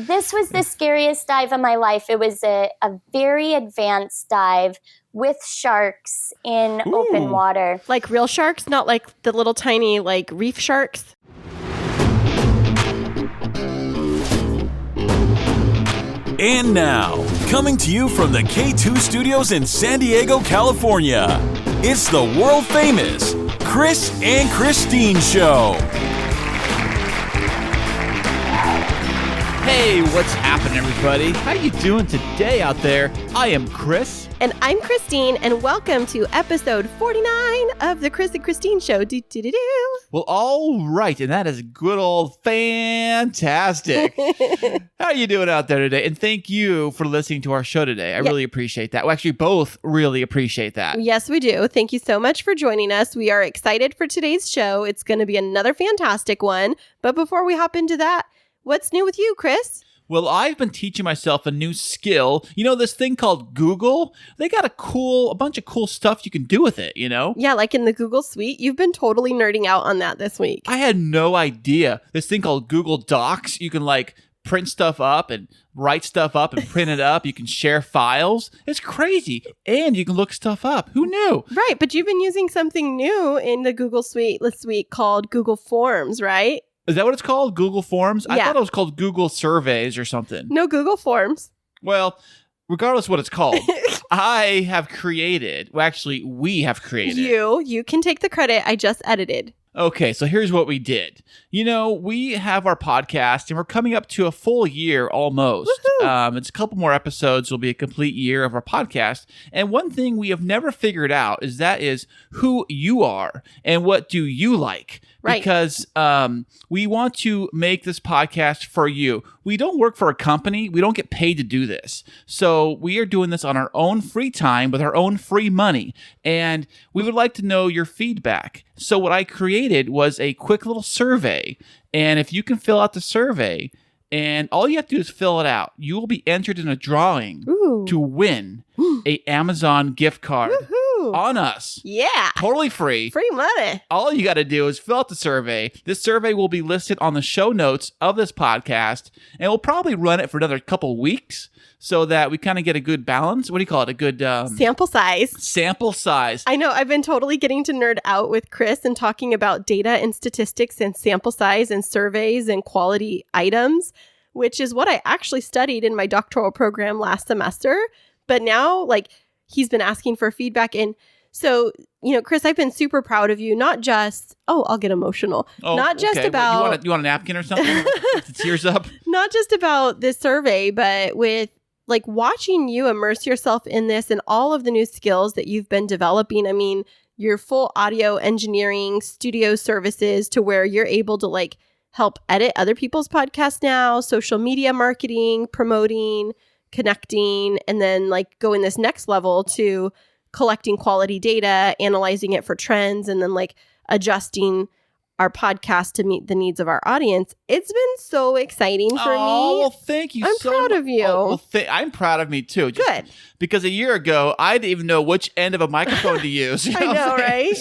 This was the scariest dive of my life. It was a very advanced dive with sharks in open water. Like real sharks, not like the little tiny like reef sharks? And now, coming to you from the K2 studios in San Diego, California, it's the world-famous Kris and Kristine Show. Hey, what's happening, everybody? How you doing today out there? I am Kris. And I'm Kristine, and welcome to episode 49 of the Kris and Kristine Show. Well, all right, and that is good old fantastic. How are you doing out there today? And thank you for listening to our show today. I really appreciate that. We actually both really appreciate that. Yes, we do. Thank you so much for joining us. We are excited for today's show. It's going to be another fantastic one. But before we hop into that, what's new with you, Kris? Well, I've been teaching myself a new skill. You know, this thing called Google? They got a bunch of cool stuff you can do with it, you know? Yeah, like in the Google Suite. You've been totally nerding out on that this week. I had no idea. This thing called Google Docs, you can like print stuff up and write stuff up and print it up. You can share files. It's crazy. And you can look stuff up. Who knew? Right, but you've been using something new in the Google Suite this week called Google Forms, right? Is that what it's called? Google Forms? Yeah. I thought it was called Google Surveys or something. No, Google Forms. Well, regardless what it's called, we have created. You can take the credit. I just edited. Okay, so here's what we did. You know, we have our podcast, and we're coming up to a full year almost. It's a couple more episodes. It'll be a complete year of our podcast. And one thing we have never figured out is who you are and what do you like. Right. Because we want to make this podcast for you. We don't work for a company. We don't get paid to do this. So we are doing this on our own free time with our own free money. And we would like to know your feedback. So what I created was a quick little survey. And if you can fill out the survey, and all you have to do is fill it out, you will be entered in a drawing to win a Amazon gift card. On us. Yeah. Totally free. Free money. All you got to do is fill out the survey. This survey will be listed on the show notes of this podcast, and we'll probably run it for another couple weeks so that we kind of get a good balance. What do you call it? A good sample size. Sample size. I know. I've been totally getting to nerd out with Kris and talking about data and statistics and sample size and surveys and quality items, which is what I actually studied in my doctoral program last semester. But now, he's been asking for feedback. And so, Kris, I've been super proud of you. Not just, I'll get emotional. Not just about... You want a napkin or something? With the tears up? Not just about this survey, but with watching you immerse yourself in this and all of the new skills that you've been developing. I mean, your full audio engineering studio services to where you're able to help edit other people's podcasts now, social media marketing, promoting, connecting, and then going this next level to collecting quality data, analyzing it for trends, and then adjusting our podcast to meet the needs of our audience. It's been so exciting for me. Oh, well, thank you. I'm proud of you. I'm proud of me too. Good. Because a year ago, I didn't even know which end of a microphone to use. You know I know, right?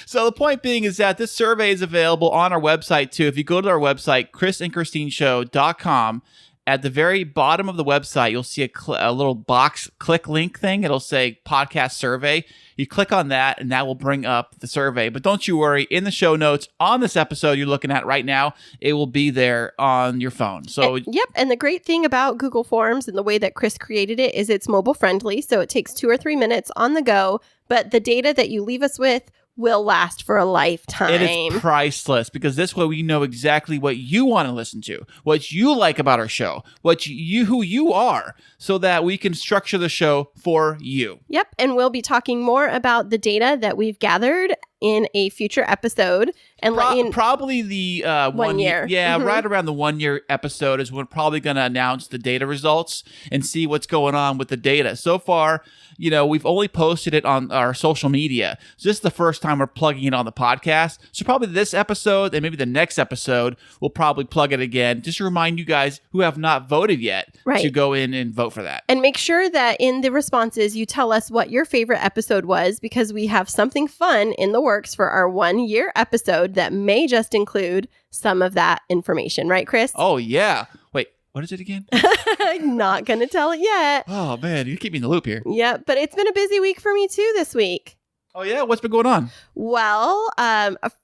So the point being is that this survey is available on our website too. If you go to our website, krisandkristineshow.com, at the very bottom of the website, you'll see a little box click link thing. It'll say podcast survey. You click on that and that will bring up the survey. But don't you worry, in the show notes on this episode you're looking at right now, it will be there on your phone. So yep. And the great thing about Google Forms and the way that Kris created it is it's mobile friendly. So it takes 2 or 3 minutes on the go. But the data that you leave us with will last for a lifetime. It is priceless because this way we know exactly what you want to listen to, what you like about our show, who you are, so that we can structure the show for you. Yep. And we'll be talking more about the data that we've gathered in a future episode. And probably the 1 year. Yeah, right around the 1 year episode is when we're probably going to announce the data results and see what's going on with the data. So far, we've only posted it on our social media. So this is the first time we're plugging it on the podcast. So probably this episode and maybe the next episode, we'll probably plug it again just to remind you guys who have not voted yet to go in and vote for that. And make sure that in the responses, you tell us what your favorite episode was, because we have something fun in the works for our 1 year episode that may just include some of that information. Right, Kris? Oh, yeah. Wait, What is it again? I'm not going to tell it yet. Oh, man. You keep me in the loop here. Yeah, but it's been a busy week for me too this week. Oh, yeah? What's been going on? Well,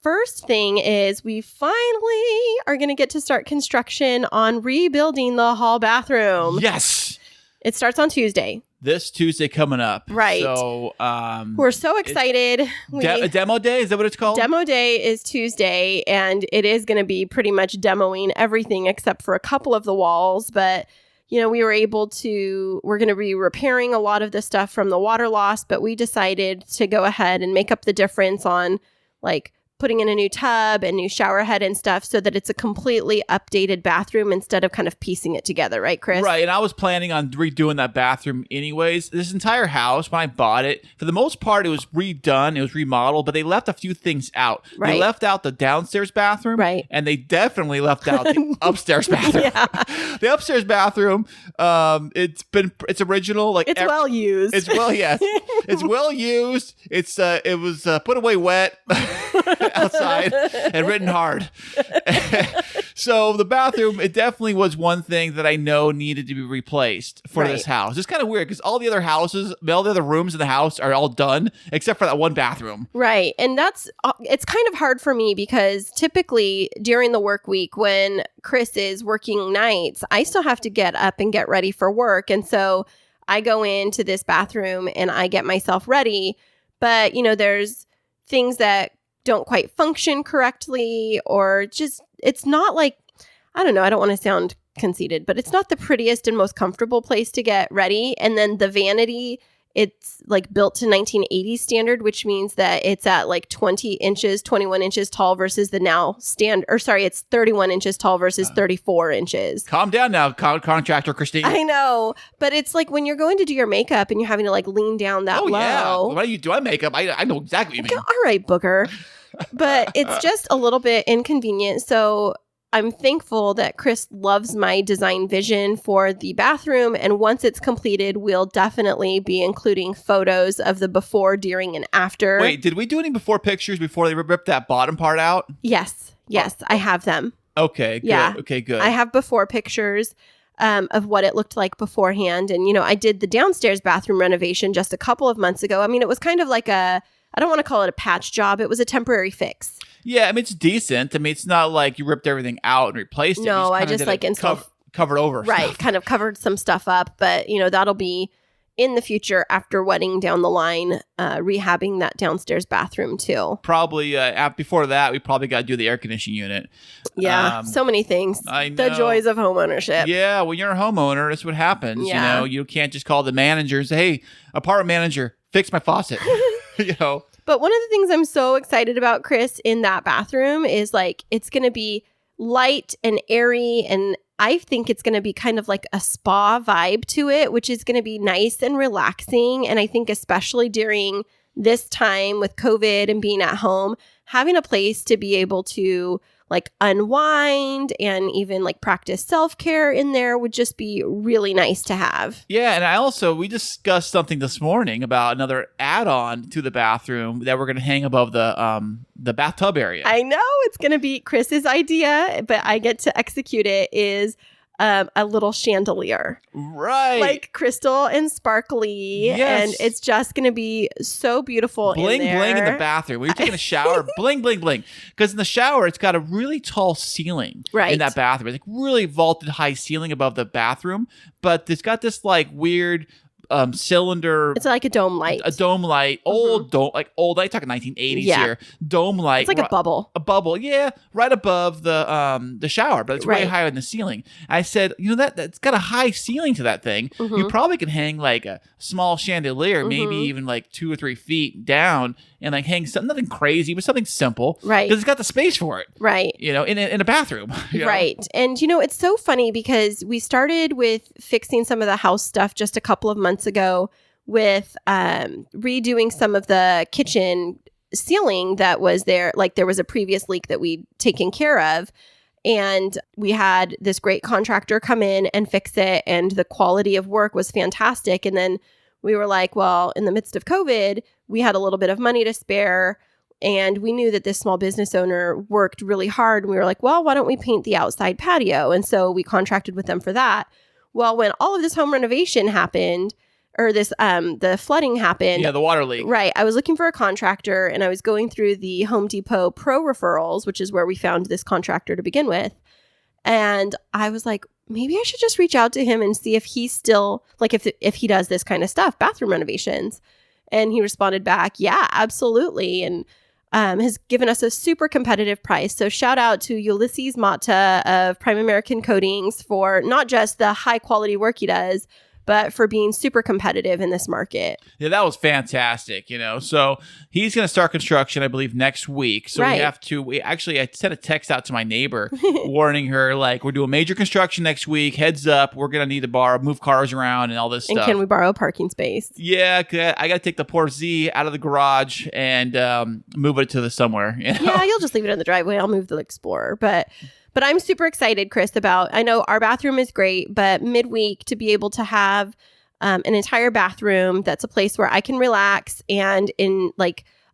first thing is we finally are going to get to start construction on rebuilding the hall bathroom. Yes. It starts on Tuesday. This Tuesday coming up. Right. So we're so excited. Demo day? Is that what it's called? Demo day is Tuesday, and it is going to be pretty much demoing everything except for a couple of the walls. But, we were able to, we're going to be repairing a lot of the stuff from the water loss, but we decided to go ahead and make up the difference on like putting in a new tub and new shower head and stuff so that it's a completely updated bathroom instead of kind of piecing it together. Right, Kris? Right. And I was planning on redoing that bathroom anyways. This entire house, when I bought it, for the most part, it was redone. It was remodeled, but they left a few things out. Right. They left out the downstairs bathroom. Right. And they definitely left out the upstairs bathroom. Yeah. The upstairs bathroom, it's original. Like It's well used. It's well, yes. It's well used. It was put away wet outside and written hard. So the bathroom, it definitely was one thing that I know needed to be replaced for this house. It's kind of weird because all the other rooms in the house are all done except for that one bathroom. Right. And it's kind of hard for me because typically during the work week when Kris is working nights, I still have to get up and get ready for work. And so I go into this bathroom and I get myself ready. But, there's things that don't quite function correctly, or just, it's not like, I don't know, I don't want to sound conceited, but it's not the prettiest and most comfortable place to get ready. And then the vanity, it's like built to 1980s standard, which means that it's at like 20 inches, 21 inches tall versus the now it's 31 inches tall versus 34 inches. Calm down now, contractor Christine. I know, but it's like when you're going to do your makeup and you're having to like lean down that low. Yeah. Why do you do my makeup? I know exactly what you mean. All right, Booker. But it's just a little bit inconvenient. So I'm thankful that Kris loves my design vision for the bathroom. And once it's completed, we'll definitely be including photos of the before, during, and after. Wait, did we do any before pictures before they ripped that bottom part out? Yes. I have them. Okay, good. Yeah. Okay, good. I have before pictures of what it looked like beforehand. And, I did the downstairs bathroom renovation just a couple of months ago. I mean, it was kind of like I don't want to call it a patch job. It was a temporary fix. Yeah, I mean, it's decent. I mean, it's not like you ripped everything out and replaced it. No, I just like covered over. Right, stuff. kind of covered some stuff up. But, that'll be in the future after wedding down the line, rehabbing that downstairs bathroom too. Probably before that, we probably got to do the air conditioning unit. Yeah, so many things. I know. The joys of homeownership. Yeah, when you're a homeowner, that's what happens. Yeah. You can't just call the manager and say, hey, apartment manager, fix my faucet. But one of the things I'm so excited about, Kris, in that bathroom is like it's going to be light and airy, and I think it's going to be kind of like a spa vibe to it, which is going to be nice and relaxing. And I think especially during this time with COVID and being at home, having a place to be able to like unwind and even like practice self-care in there would just be really nice to have. Yeah, and we discussed something this morning about another add-on to the bathroom that we're going to hang above the bathtub area. I know it's going to be Kris's idea, but I get to execute it is a little chandelier. Right. Like crystal and sparkly. Yes. And it's just going to be so beautiful bling, in there. Bling in the bathroom. When you're taking a shower, bling, bling, bling. Because in the shower, it's got a really tall ceiling in that bathroom. It's like really vaulted high ceiling above the bathroom. But it's got this like weird cylinder. It's like a dome light. A dome light. Old dome, like old light. Talking 1980s here. Dome light. It's like a bubble. A bubble, yeah, right above the shower, but it's way higher in the ceiling. I said, that's got a high ceiling to that thing. Mm-hmm. You probably can hang like a small chandelier, maybe even like 2 or 3 feet down, and like hang something, nothing crazy, but something simple, right? Because it's got the space for it, right? In a bathroom, right? And it's so funny because we started with fixing some of the house stuff just a couple of months ago with redoing some of the kitchen ceiling that was there. Like there was a previous leak that we'd taken care of, and we had this great contractor come in and fix it, and the quality of work was fantastic. And then we were like, well, in the midst of COVID, we had a little bit of money to spare, And we knew that this small business owner worked really hard. And we were like, well, why don't we paint the outside patio? And so we contracted with them for that. Well, when all of this home renovation happened, or the flooding happened. Yeah, the water leak. Right. I was looking for a contractor and I was going through the Home Depot Pro referrals, which is where we found this contractor to begin with. And I was like, maybe I should just reach out to him and see if he's still, like, if he does this kind of stuff, bathroom renovations. And he responded back, yeah, absolutely. And has given us a super competitive price. So shout out to Ulysses Mata of Prime American Coatings for not just the high quality work he does, but for being super competitive in this market. Yeah, that was fantastic, So he's going to start construction, I believe, next week. So Right. I sent a text out to my neighbor warning her, like, we're doing major construction next week. Heads up, we're going to need to move cars around and all this And stuff. can we borrow a parking space? Yeah, I got to take the Porsche Z out of the garage and move it to somewhere. Yeah, you'll just leave it in the driveway. I'll move the Explorer. But I'm super excited, Kris, I know our bathroom is great, but midweek to be able to have an entire bathroom that's a place where I can relax and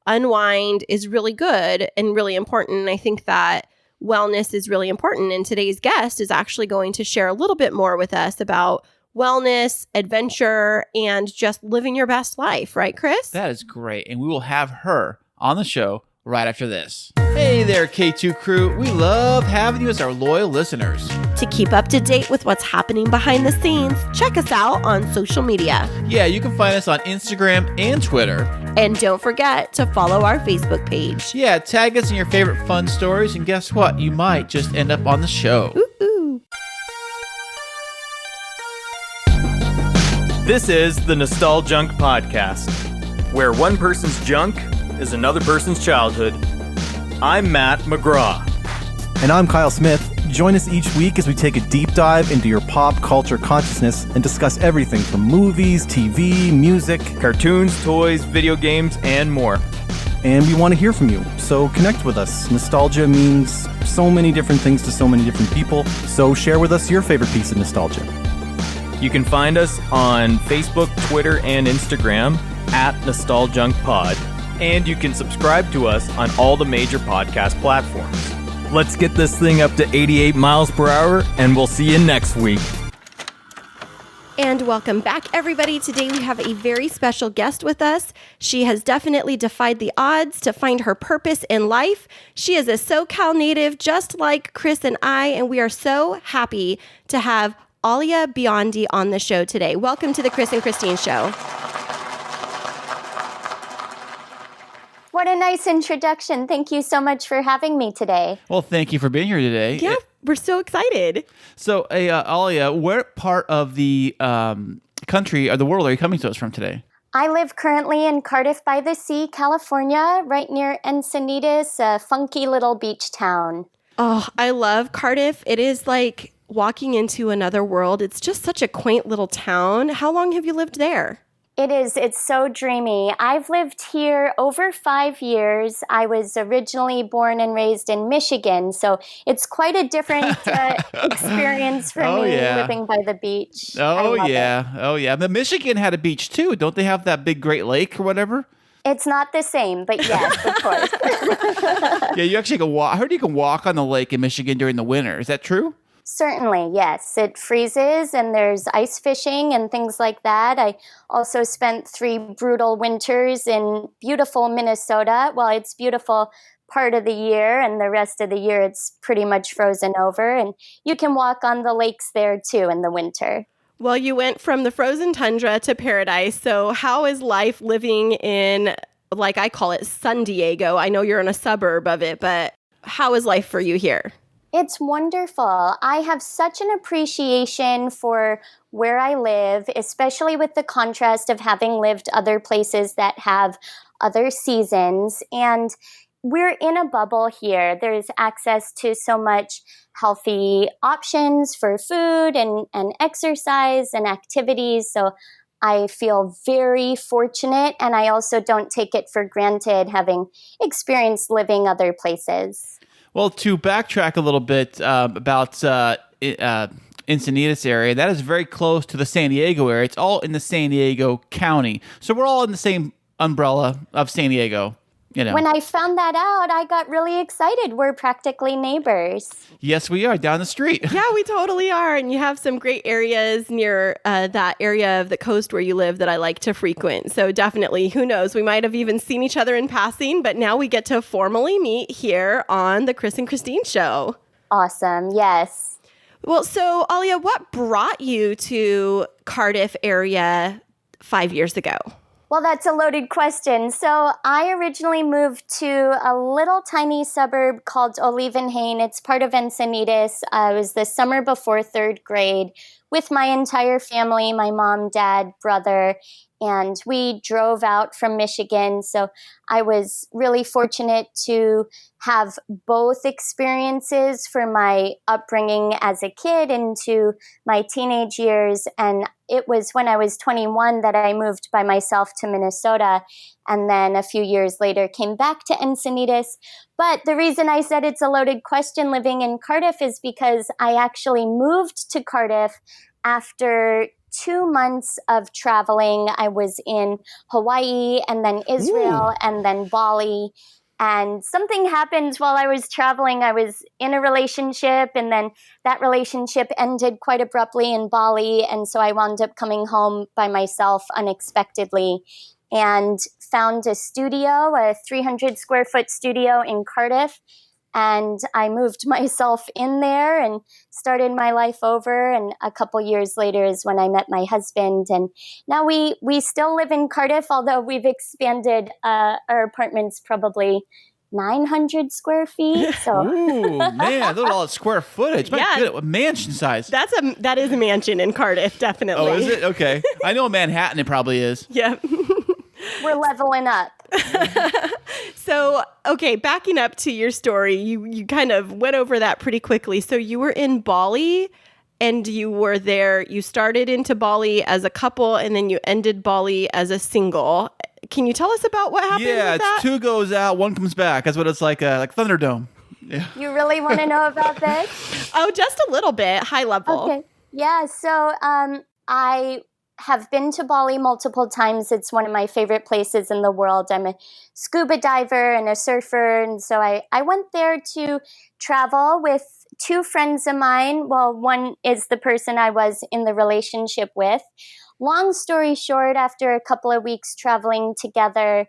unwind is really good and really important. And I think that wellness is really important. And today's guest is actually going to share a little bit more with us about wellness, adventure, and just living your best life. Right, Kris? That is great. And we will have her on the show right after this. Hey there, K2 crew. We love having you as our loyal listeners. To keep up to date with what's happening behind the scenes, check us out on social media. Yeah, you can find us on Instagram and Twitter. And don't forget to follow our Facebook page. Yeah, tag us in your favorite fun stories, and guess what? You might just end up on the show. Ooh. This is the Nostaljunk Podcast, where one person's junk is another person's childhood. I'm Matt McGraw. And I'm Kyle Smith. Join us each week as we take a deep dive into your pop culture consciousness and discuss everything from movies, TV, music, Cartoons, toys, video games, and more. and we want to hear from you. So connect with us. Nostalgia means so many different things to so many different people. So share with us your favorite piece of nostalgia. You can find us on Facebook, Twitter, and Instagram at NostaljunkPod. And you can subscribe to us on all the major podcast platforms. Let's get this thing up to 88 miles per hour, and we'll see you next week. And welcome back, everybody. Today we have a very special guest with us. She has definitely defied the odds to find her purpose in life. She is a SoCal native, just like Kris and I, and we are so happy to have Ahlia Biondi on the show today. Welcome to the Kris and Christine Show. What a nice introduction. Thank you so much for having me today. Well, thank you for being here today. Yeah, we're so excited. So, Ahlia, where part of the country or the world are you coming to us from today? I live currently in Cardiff by the Sea, California, right near Encinitas, a funky little beach town. Oh, I love Cardiff. It is like walking into another world. It's just such a quaint little town. How long have you lived there? It is. It's so dreamy. I've lived here over 5 years. I was originally born and raised in Michigan, so it's quite a different experience for me living by the beach. Oh, yeah. But Michigan had a beach, too. Don't they have that big Great Lake or whatever? It's not the same, but yes, of course. Yeah, you actually can walk. I heard you can walk on the lake in Michigan during the winter. Is that true? Certainly, yes. It freezes and there's ice fishing and things like that. I also spent 3 brutal winters in beautiful Minnesota. Well, it's beautiful part of the year, and the rest of the year it's pretty much frozen over. And you can walk on the lakes there too in the winter. Well, you went from the frozen tundra to paradise. So how is life living in, like I call it, San Diego? I know you're in a suburb of it, but how is life for you here? It's wonderful. I have such an appreciation for where I live, especially with the contrast of having lived other places that have other seasons. And we're in a bubble here. There's access to so much healthy options for food and exercise and activities. So I feel very fortunate, and I also don't take it for granted having experienced living other places. Well, to backtrack a little bit about Encinitas area, that is very close to the San Diego area. It's all in the San Diego County. So we're all in the same umbrella of San Diego. When I found that out, I got really excited. We're practically neighbors. Yes, we are down the street. Yeah, we totally are. And you have some great areas near that area of the coast where you live that I like to frequent. So definitely, who knows? We might have even seen each other in passing, but now we get to formally meet here on the Kris and Christine show. Awesome. Yes. Well, so Ahlia, what brought you to Cardiff area 5 years ago? Well, that's a loaded question. So I originally moved to a little tiny suburb called Olevenhain. It's part of Encinitas. It was the summer before third grade with my entire family, my mom, dad, brother, and we drove out from Michigan. So I was really fortunate to have both experiences for my upbringing as a kid into my teenage years. And it was when I was 21 that I moved by myself to Minnesota. And then a few years later came back to Encinitas. But the reason I said it's a loaded question living in Cardiff is because I actually moved to Cardiff after 2 months of traveling. I was in Hawaii and then Israel and then Bali. And something happened while I was traveling. I was in a relationship, and then that relationship ended quite abruptly in Bali. And so I wound up coming home by myself unexpectedly and found a studio, a 300 square foot studio in Cardiff. And I moved myself in there and started my life over. And a couple years later is when I met my husband. And now we still live in Cardiff, although we've expanded our apartments probably 900 square feet. So, Ooh, man, look at all that square footage. My goodness, mansion size. That is a mansion in Cardiff, definitely. Oh, is it? Okay. I know in Manhattan it probably is. Yeah. we're leveling up. So, okay, backing up to your story, you kind of went over that pretty quickly. So you were in Bali and you were there, you started into Bali as a couple and then you ended Bali as a single. Can you tell us about what happened with that? It's 2 goes out, 1 comes back. That's what it's like Thunderdome. Yeah. You really want to know about this? Oh, just a little bit, high level. Okay. Yeah, so I have been to Bali multiple times. It's one of my favorite places in the world. I'm a scuba diver and a surfer. And so I went there to travel with 2 friends of mine. Well, one is the person I was in the relationship with. Long story short, after a couple of weeks traveling together,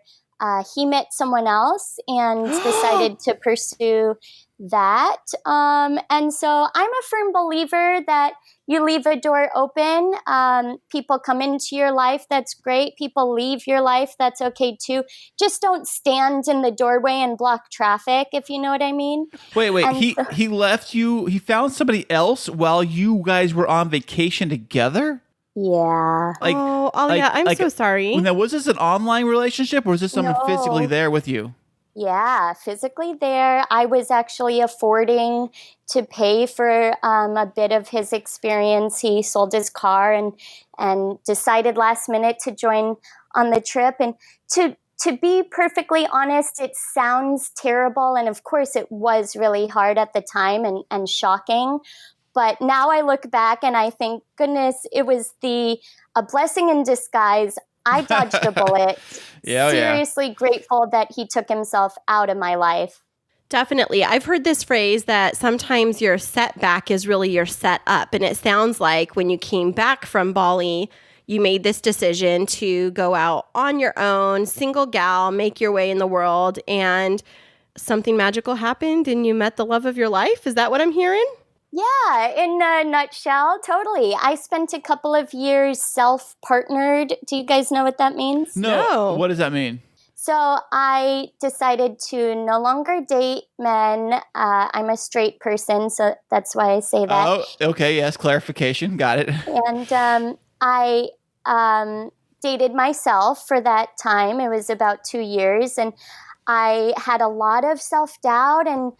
he met someone else and decided to pursue that. And so I'm a firm believer that you leave a door open. People come into your life. That's great. People leave your life. That's okay too. Just don't stand in the doorway and block traffic, if you know what I mean. Wait. He left you. He found somebody else while you guys were on vacation together? Yeah. I'm so sorry. Now, was this an online relationship or was this someone No. physically there with you? Yeah, physically there. I was actually affording to pay for a bit of his experience. He sold his car and decided last minute to join on the trip. And to be perfectly honest, it sounds terrible. And of course, it was really hard at the time and shocking. But now I look back and I think, goodness, it was a blessing in disguise. I dodged a bullet. Seriously grateful that he took himself out of my life. Definitely. I've heard this phrase that sometimes your setback is really your setup. And it sounds like when you came back from Bali, you made this decision to go out on your own, single gal, make your way in the world, and something magical happened and you met the love of your life. Is that what I'm hearing? Yeah, in a nutshell, totally. I spent a couple of years self-partnered. Do you guys know what that means? No. What does that mean? So I decided to no longer date men. I'm a straight person, so that's why I say that. Oh, okay. Yes, clarification. Got it. And I dated myself for that time. It was about 2 years. And I had a lot of self-doubt and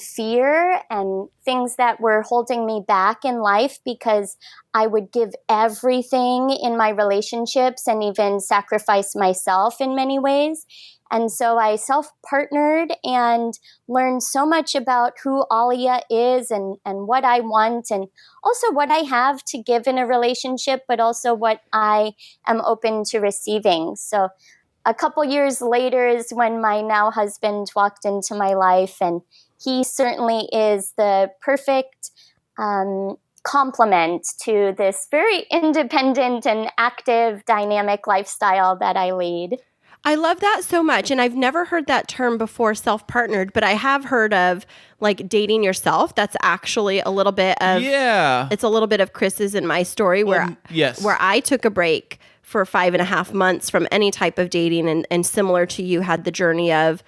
fear and things that were holding me back in life because I would give everything in my relationships and even sacrifice myself in many ways. And so I self-partnered and learned so much about who Ahlia is and what I want and also what I have to give in a relationship, but also what I am open to receiving. So a couple years later is when my now husband walked into my life, and he certainly is the perfect complement to this very independent and active, dynamic lifestyle that I lead. I love that so much. And I've never heard that term before, self-partnered, but I have heard of like dating yourself. That's actually a little bit of, it's a little bit of Kris's and my story where I took a break for 5.5 months from any type of dating, and similar to you, had the journey of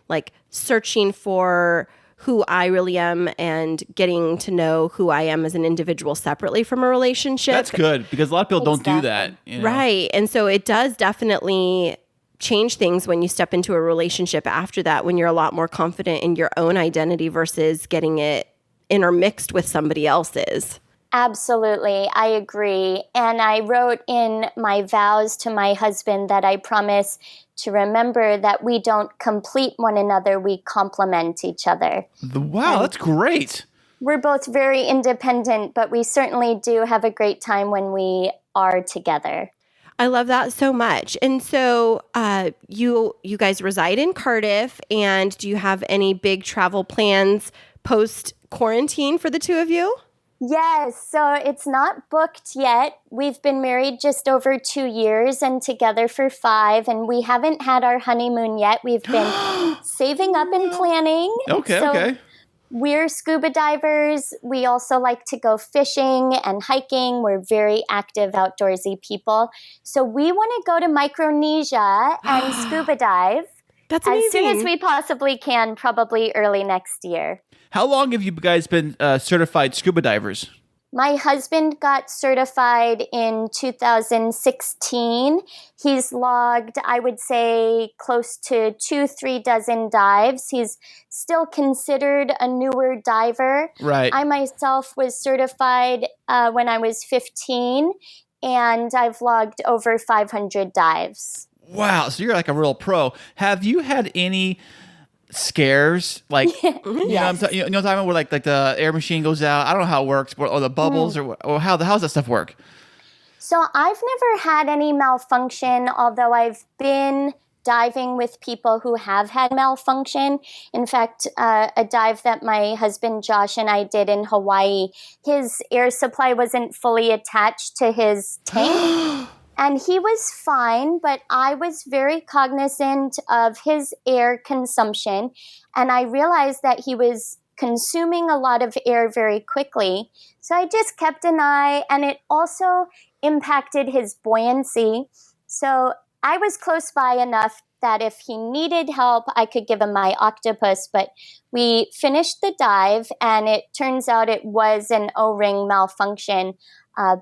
like searching for who I really am and getting to know who I am as an individual separately from a relationship. That's good, because a lot of people don't do that. You know? Right. And so it does definitely change things when you step into a relationship after that, when you're a lot more confident in your own identity versus getting it intermixed with somebody else's. Absolutely. I agree. And I wrote in my vows to my husband that I promise to remember that we don't complete one another, we complement each other. Wow, that's great. We're both very independent, but we certainly do have a great time when we are together. I love that so much. And so you guys reside in Cardiff, and do you have any big travel plans post-quarantine for the two of you? Yes, so it's not booked yet. We've been married just over 2 years and together for 5, and we haven't had our honeymoon yet. We've been saving up and planning. Okay. We're scuba divers. We also like to go fishing and hiking. We're very active, outdoorsy people. So we want to go to Micronesia and scuba dive. That's amazing. As soon as we possibly can, probably early next year. How long have you guys been certified scuba divers? My husband got certified in 2016. He's logged, I would say, close to 2-3 dozen dives. He's still considered a newer diver. Right. I myself was certified when I was 15, and I've logged over 500 dives. Wow, so you're like a real pro. Have you had any scares, like you know what I'm talking about, where like the air machine goes out? I don't know how it works, or the bubbles, or how's that stuff work? So I've never had any malfunction, although I've been diving with people who have had malfunction. In fact, a dive that my husband Josh and I did in Hawaii, his air supply wasn't fully attached to his tank. And he was fine, but I was very cognizant of his air consumption. And I realized that he was consuming a lot of air very quickly. So I just kept an eye, and it also impacted his buoyancy. So I was close by enough that if he needed help, I could give him my octopus. But we finished the dive, and it turns out it was an O-ring malfunction.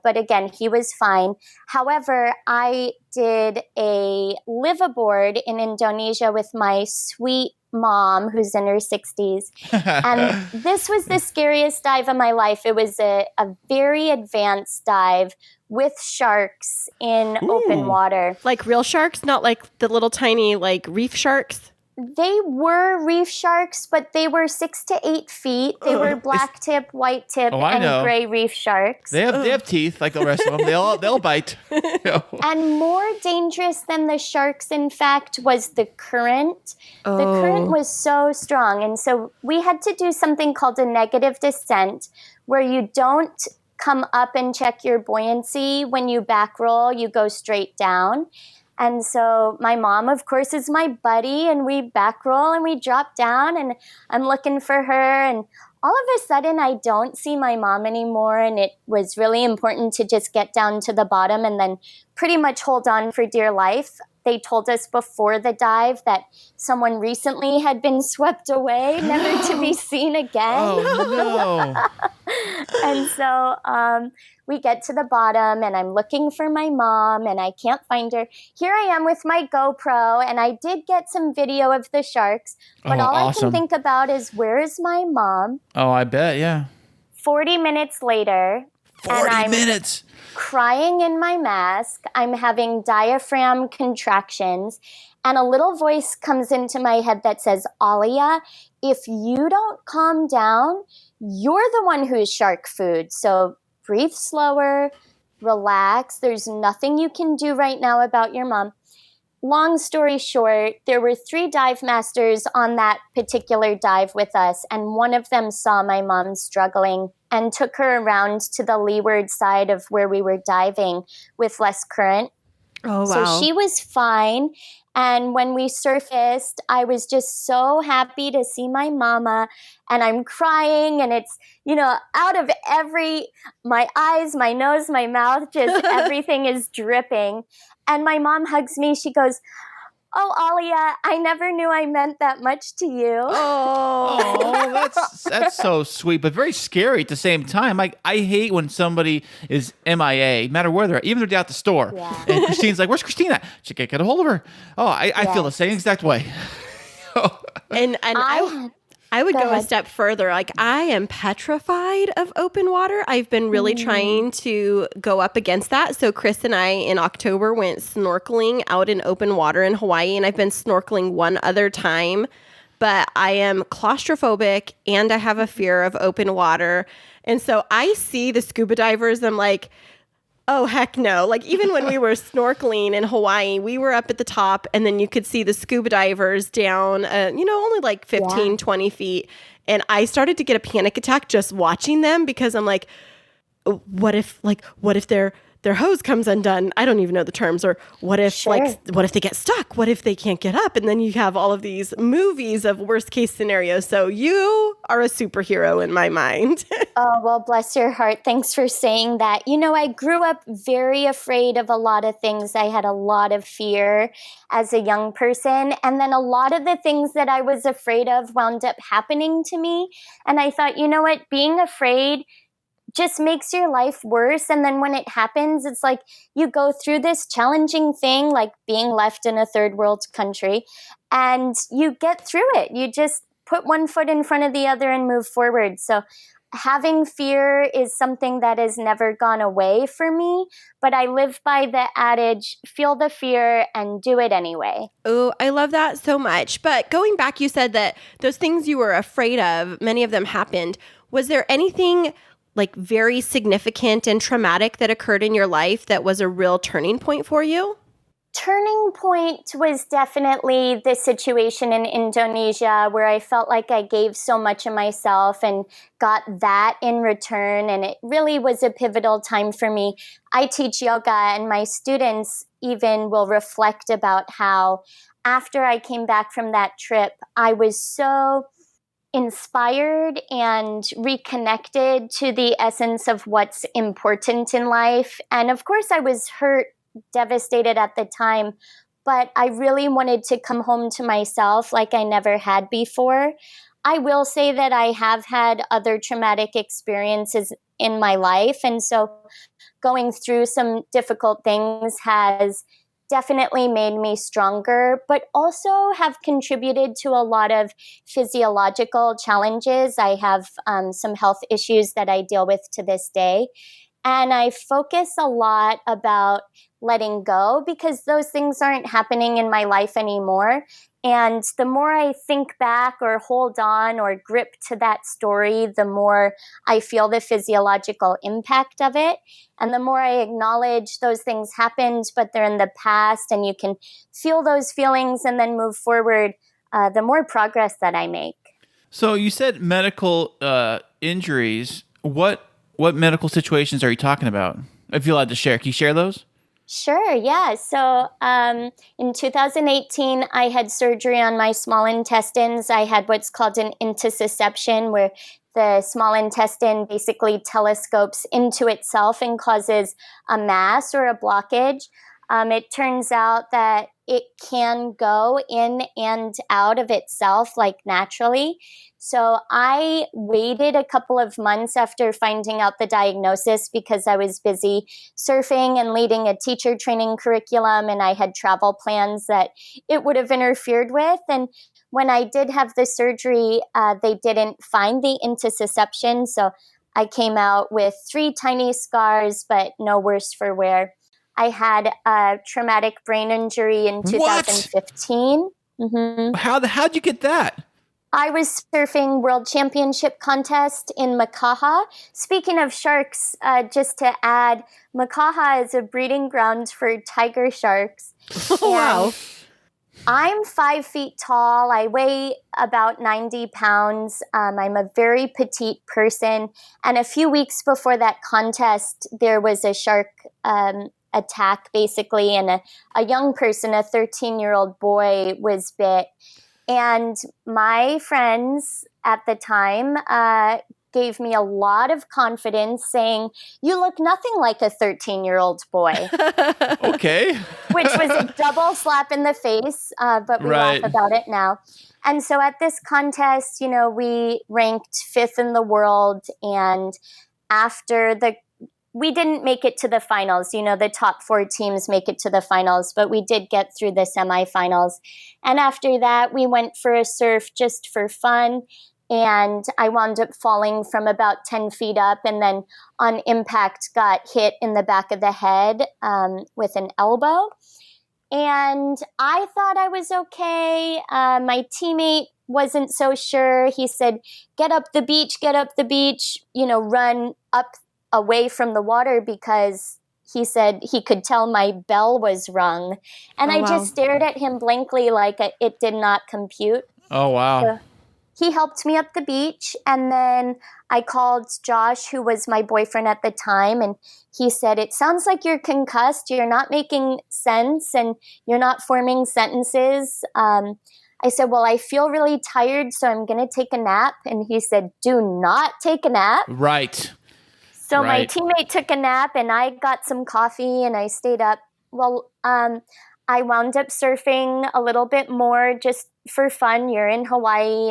But again, he was fine. However, I did a liveaboard in Indonesia with my sweet mom, who's in her 60s. And this was the scariest dive of my life. It was a very advanced dive with sharks in open water. Like real sharks, not like the little tiny like reef sharks? They were reef sharks, but they were 6 to 8 feet. They were black tip, white tip, and gray reef sharks. They have teeth like the rest of them. They'll bite. And more dangerous than the sharks, in fact, was the current. The current was so strong. And so we had to do something called a negative descent, where you don't come up and check your buoyancy. When you back roll, you go straight down. And so my mom, of course, is my buddy, and we back roll and we drop down, and I'm looking for her, and all of a sudden I don't see my mom anymore, and it was really important to just get down to the bottom and then pretty much hold on for dear life. They told us before the dive that someone recently had been swept away, never to be seen again. Oh, no. And so we get to the bottom, and I'm looking for my mom, and I can't find her. Here I am with my GoPro, and I did get some video of the sharks, but all awesome. I can think about is, where is my mom? Oh, I bet, yeah. 40 minutes later, 40 minutes! Crying in my mask, I'm having diaphragm contractions, and a little voice comes into my head that says, Ahlia, if you don't calm down, you're the one who's shark food. So breathe slower, relax. There's nothing you can do right now about your mom. long story short, there were 3 dive masters on that particular dive with us, and one of them saw my mom struggling and took her around to the leeward side of where we were diving with less current. Oh, wow. So she was fine. And when we surfaced, I was just so happy to see my mama, and I'm crying, and it's, out of my eyes, my nose, my mouth, just everything is dripping. And my mom hugs me. She goes, "Oh, Ahlia, I never knew I meant that much to you." Oh, that's so sweet, but very scary at the same time. I hate when somebody is MIA, no matter where they're at, even if they're at the store. Yeah. And Christine's like, "Where's Christina?" She can't get a hold of her. Oh, I feel the same exact way. And I would go a ahead. step further. Like, I am petrified of open water. I've been really trying to go up against that. So Kris and I in October went snorkeling out in open water in Hawaii, and I've been snorkeling one other time. But I am claustrophobic and I have a fear of open water. And so I see the scuba divers, I'm like, oh, heck no. Like, even when we were snorkeling in Hawaii, we were up at the top, and then you could see the scuba divers down, only like 15, 20 feet. And I started to get a panic attack just watching them, because I'm like, what if their hose comes undone? I don't even know the terms. Or what if what if they get stuck? What if they can't get up? And then you have all of these movies of worst case scenarios. So you are a superhero in my mind. Oh, well, bless your heart. Thanks for saying that. I grew up very afraid of a lot of things. I had a lot of fear as a young person. And then a lot of the things that I was afraid of wound up happening to me. And I thought, what? Being afraid just makes your life worse. And then when it happens, it's like you go through this challenging thing, like being left in a third world country, and you get through it. You just put one foot in front of the other and move forward. So having fear is something that has never gone away for me, but I live by the adage, feel the fear and do it anyway. Oh, I love that so much. But going back, you said that those things you were afraid of, many of them happened. Was there anything like very significant and traumatic that occurred in your life that was a real turning point for you? Turning point was definitely the situation in Indonesia, where I felt like I gave so much of myself and got that in return. And it really was a pivotal time for me. I teach yoga, and my students even will reflect about how after I came back from that trip, I was so inspired and reconnected to the essence of what's important in life. And of course, I was hurt, devastated at the time, but I really wanted to come home to myself like I never had before. I will say that I have had other traumatic experiences in my life. And so going through some difficult things has definitely made me stronger, but also have contributed to a lot of physiological challenges. I have some health issues that I deal with to this day. And I focus a lot about letting go, because those things aren't happening in my life anymore. And the more I think back or hold on or grip to that story, the more I feel the physiological impact of it. And the more I acknowledge those things happened, but they're in the past, and you can feel those feelings and then move forward, the more progress that I make. So you said medical injuries. What medical situations are you talking about? If you're allowed to share, can you share those? Sure, yeah. So in 2018, I had surgery on my small intestines. I had what's called an intussusception, where the small intestine basically telescopes into itself and causes a mass or a blockage. It turns out that it can go in and out of itself, like naturally. So I waited a couple of months after finding out the diagnosis, because I was busy surfing and leading a teacher training curriculum, and I had travel plans that it would have interfered with. And when I did have the surgery, they didn't find the intussusception. So I came out with 3 tiny scars, but no worse for wear. I had a traumatic brain injury in 2015. Mm-hmm. How'd you get that? I was surfing World Championship contest in Makaha. Speaking of sharks, just to add, Makaha is a breeding ground for tiger sharks. Oh, wow. I'm 5 feet tall. I weigh about 90 pounds. I'm a very petite person. And a few weeks before that contest, there was a shark attack, basically, and a young person, a 13-year-old boy, was bit. And my friends at the time gave me a lot of confidence, saying, "You look nothing like a 13-year-old boy." Okay. Which was a double slap in the face, but we laugh about it now. And so at this contest, we ranked 5th in the world. And after we didn't make it to the finals. The top 4 teams make it to the finals, but we did get through the semifinals. And after that, we went for a surf just for fun. And I wound up falling from about 10 feet up, and then on impact got hit in the back of the head with an elbow. And I thought I was okay. My teammate wasn't so sure. He said, get up the beach, run up away from the water, because he said he could tell my bell was rung. And I just stared at him blankly like it did not compute. Oh, wow. So he helped me up the beach, and then I called Josh, who was my boyfriend at the time, and he said, it sounds like you're concussed. You're not making sense, and you're not forming sentences. I said, well, I feel really tired, so I'm going to take a nap. And he said, do not take a nap. Right. So my teammate took a nap, and I got some coffee, and I stayed up. Well, I wound up surfing a little bit more just for fun. You're in Hawaii,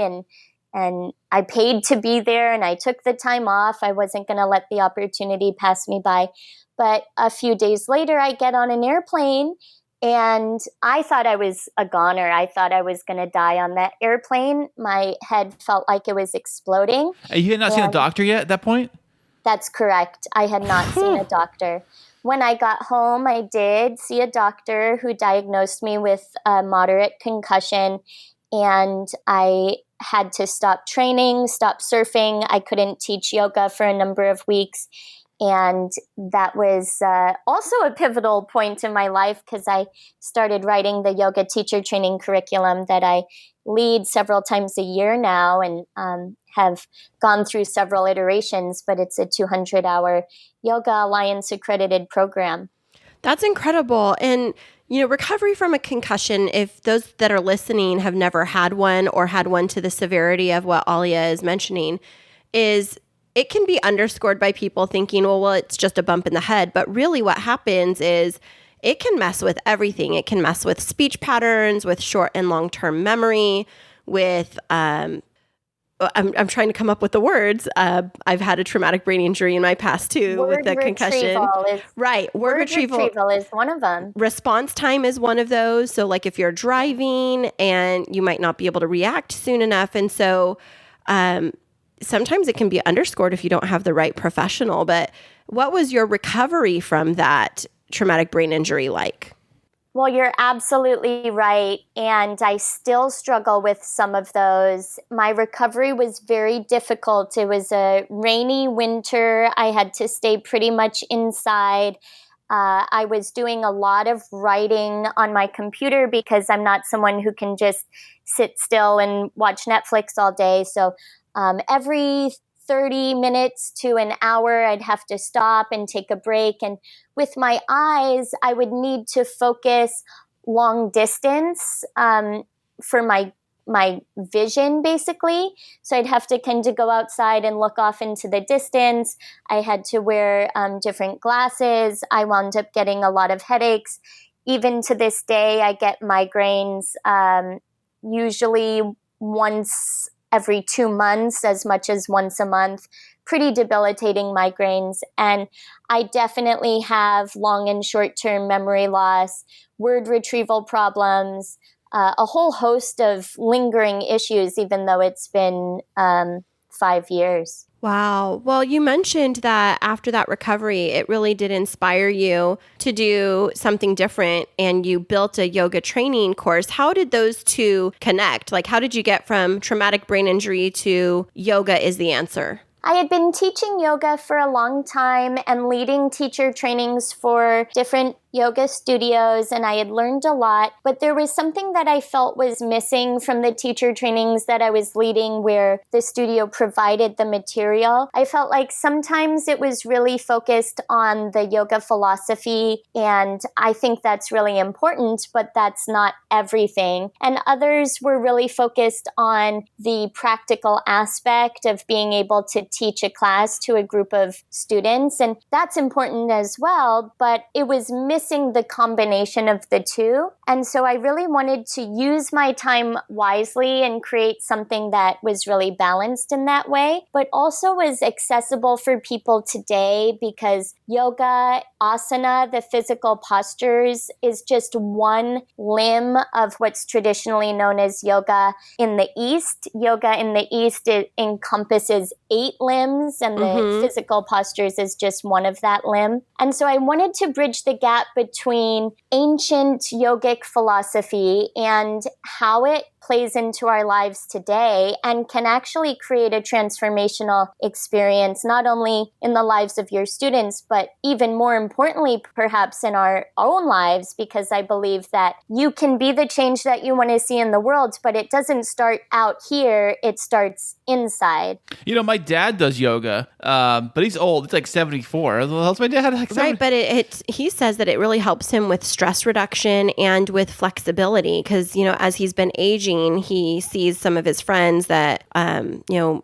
and I paid to be there, and I took the time off. I wasn't going to let the opportunity pass me by. But a few days later, I get on an airplane, and I thought I was a goner. I thought I was going to die on that airplane. My head felt like it was exploding. You had not seen a doctor yet at that point? That's correct. I had not seen a doctor. When I got home, I did see a doctor who diagnosed me with a moderate concussion, and I had to stop training, stop surfing. I couldn't teach yoga for a number of weeks. And that was also a pivotal point in my life, because I started writing the yoga teacher training curriculum that I lead several times a year now, and have gone through several iterations, but it's a 200-hour Yoga Alliance accredited program. That's incredible. And, recovery from a concussion, if those that are listening have never had one, or had one to the severity of what Ahlia is mentioning, it can be underscored by people thinking, well, it's just a bump in the head. But really what happens is it can mess with everything. It can mess with speech patterns, with short and long-term memory, with I'm trying to come up with the words. I've had a traumatic brain injury in my past too, with the concussion. Word retrieval is one of them. Response time is one of those. So like if you're driving and you might not be able to react soon enough. And so sometimes it can be underscored if you don't have the right professional. But what was your recovery from that traumatic brain injury like? Well, you're absolutely right. And I still struggle with some of those. My recovery was very difficult. It was a rainy winter. I had to stay pretty much inside. I was doing a lot of writing on my computer, because I'm not someone who can just sit still and watch Netflix all day. So every 30 minutes to an hour, I'd have to stop and take a break. And with my eyes, I would need to focus long distance for my vision, basically. So I'd have to kind of go outside and look off into the distance. I had to wear different glasses. I wound up getting a lot of headaches. Even to this day, I get migraines usually once every 2 months, as much as once a month. Pretty debilitating migraines. And I definitely have long and short-term memory loss, word retrieval problems, a whole host of lingering issues, even though it's been 5 years. Wow. Well, you mentioned that after that recovery, it really did inspire you to do something different, and you built a yoga training course. How did those two connect? Like, how did you get from traumatic brain injury to yoga is the answer? I had been teaching yoga for a long time and leading teacher trainings for different yoga studios, and I had learned a lot, but there was something that I felt was missing from the teacher trainings that I was leading where the studio provided the material. I felt like sometimes it was really focused on the yoga philosophy, and I think that's really important, but that's not everything. And others were really focused on the practical aspect of being able to teach a class to a group of students, and that's important as well, but it was missing the combination of the two. And so I really wanted to use my time wisely and create something that was really balanced in that way, but also was accessible for people today, because yoga, asana, the physical postures, is just one limb of what's traditionally known as yoga in the East. Yoga in the East, it encompasses 8 limbs, and the physical postures is just one of that limb. And so I wanted to bridge the gap between ancient yogic philosophy and how it plays into our lives today and can actually create a transformational experience, not only in the lives of your students, but even more importantly, perhaps in our own lives, because I believe that you can be the change that you want to see in the world, but it doesn't start out here, it starts inside. You know, my dad does yoga, but he's old. It's like 74. What else my dad had? Like 70. Right, but he says that it really helps him with stress reduction and with flexibility, because, you know, as he's been aging, he sees some of his friends that,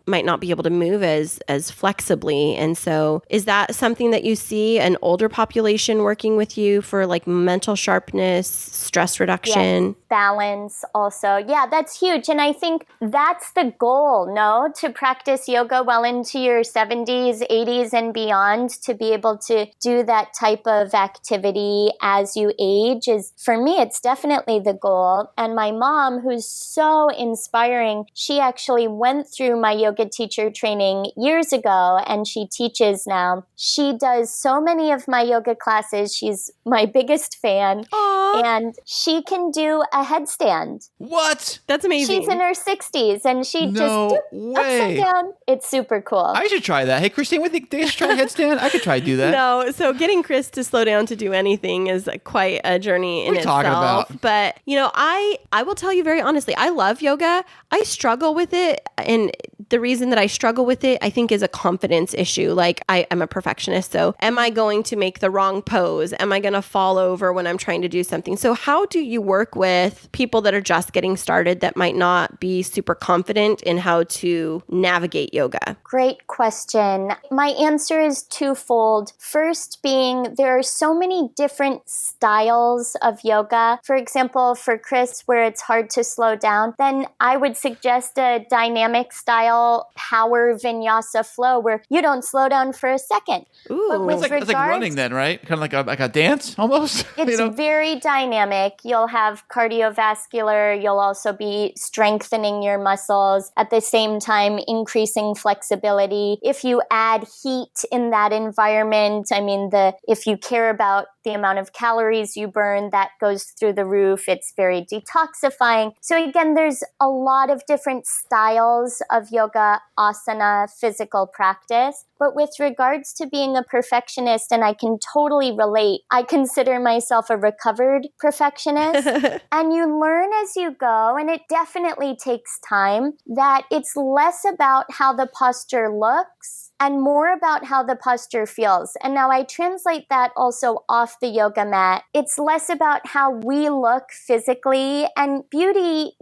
might not be able to move as flexibly. And so is that something that you see an older population working with you for, like, mental sharpness, stress reduction? Yes, balance also. Yeah, that's huge. And I think that's the goal, no? To practice yoga well into your 70s, 80s, and beyond, to be able to do that type of activity as you age is, for me, it's definitely the goal. And my mom, who's so inspiring, she actually went through my yoga teacher training years ago, and she teaches now. She does so many of my yoga classes. She's my biggest fan. Aww. And she can do a headstand. What? That's amazing. She's in her 60s, and she No just way. upside down. It's super cool. I should try that. Hey, Christine, what do you think? I should try a headstand? I could try to do that. No, so getting Kris to slow down to do anything is quite a journey in What are you talking itself. about? But, you know, I will tell you very honestly, I love yoga. I struggle with it. And the reason that I struggle with it, I think, is a confidence issue. Like, I'm a perfectionist. So am I going to make the wrong pose? Am I going to fall over when I'm trying to do something? So how do you work with people that are just getting started that might not be super confident in how to navigate yoga? Great question. My answer is twofold. First being, there are so many different styles of yoga. For example, for Kris, where it's hard to slow down, then I would suggest a dynamic style power vinyasa flow where you don't slow down for a second. Ooh. But with It's like running then, right? Kind of like a dance almost? It's very dynamic. You'll have cardiovascular. You'll also be strengthening your muscles at the same time, increasing flexibility. If you add heat in that environment, I mean, if you care about the amount of calories you burn, that goes through the roof. It's very detoxifying. So again, there's a lot of different styles of yoga, asana, physical practice. But with regards to being a perfectionist, and I can totally relate, I consider myself a recovered perfectionist. And you learn as you go, and it definitely takes time, that it's less about how the posture looks and more about how the posture feels. And now I translate that also off the yoga mat. It's less about how we look physically, and beauty,